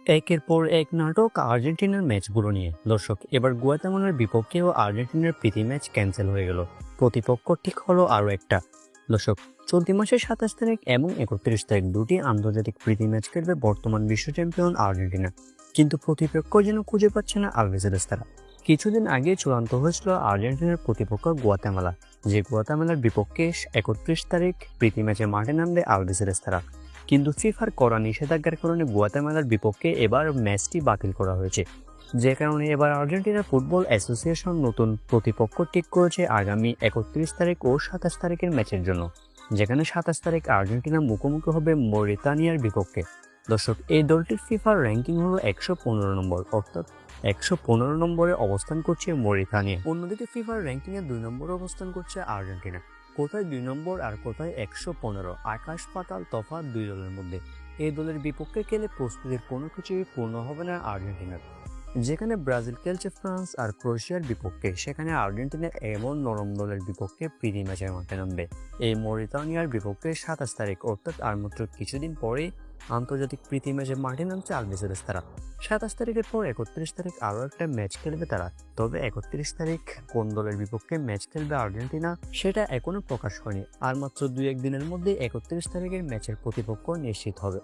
একের পর এক নাটক আর্জেন্টিনার ম্যাচগুলো নিয়ে। দর্শক, এবার গুয়াতেমালার বিপক্ষেও আর্জেন্টিনার প্রীতি ম্যাচ ক্যান্সেল হয়ে গেল। প্রতিপক্ষ ঠিক হলো আরও একটা। দর্শক, চলতি মাসের 27 তারিখ এবং 31 তারিখ দুটি আন্তর্জাতিক প্রীতি ম্যাচ খেলবে বর্তমান বিশ্ব চ্যাম্পিয়ন আর্জেন্টিনা। কিন্তু প্রতিপক্ষ যেন খুঁজে পাচ্ছে না আলবিসেলেস্তারা। কিছুদিন আগে চূড়ান্ত হয়েছিল আর্জেন্টিনার প্রতিপক্ষ গুয়াতেমালা, যে গুয়াতেমালার বিপক্ষে 31 তারিখ প্রীতি ম্যাচে মাঠে নামবে আলবিসেলেস্তারা। কিন্তু ফিফার কড়া নিষেধাজ্ঞার কারণে গুয়াতেমালার বিপক্ষে এবার ম্যাচটি বাতিল করা হয়েছে। যে কারণে এবার আর্জেন্টিনা ফুটবল অ্যাসোসিয়েশন নতুন প্রতিপক্ষ ঠিক করেছে আগামী 31 তারিখ ও 27 তারিখের ম্যাচের জন্য, যেখানে 27 তারিখ আর্জেন্টিনা মুখোমুখি হবে মরিতানিয়ার বিপক্ষে। দর্শক, এই দলটির ফিফার র্যাঙ্কিং হলো 115 নম্বর, অর্থাৎ 115 নম্বরে অবস্থান করছে মরিতানিয়া। অন্যদিকে ফিফার র্যাঙ্কিংয়ে 2 নম্বরে অবস্থান করছে আর্জেন্টিনা। কোথায় 2 নম্বর আর কোথায় 115, আকাশ পাতাল তফাৎ দুই দলের মধ্যে। এই দলের বিপক্ষে খেলে প্রস্তুতির কোনো কিছুই পূর্ণ হবে না আর্জেন্টিনার। যেখানে ব্রাজিল খেলছে ফ্রান্স আর ক্রোয়েশিয়ার বিপক্ষে, সেখানে আর্জেন্টিনা এমন নরম দলের বিপক্ষে প্রীতি ম্যাচের মাঠে নামবে। এই মরিতানিয়ার বিপক্ষে 27 তারিখ, অর্থাৎ আর মাত্র কিছুদিন পরেই আন্তর্জাতিক প্রীতি ম্যাচে মাঠে নামছে আলবিসেলেস্তারা। 27 তারিখের পর 31 তারিখ আরও একটা ম্যাচ খেলবে তারা। তবে 31 তারিখ কোন দলের বিপক্ষে ম্যাচ খেলবে আর্জেন্টিনা সেটা এখনো প্রকাশ হয়নি। আর মাত্র 2-1 দিনের মধ্যে 31 তারিখের ম্যাচের প্রতিপক্ষ নিশ্চিত হবে।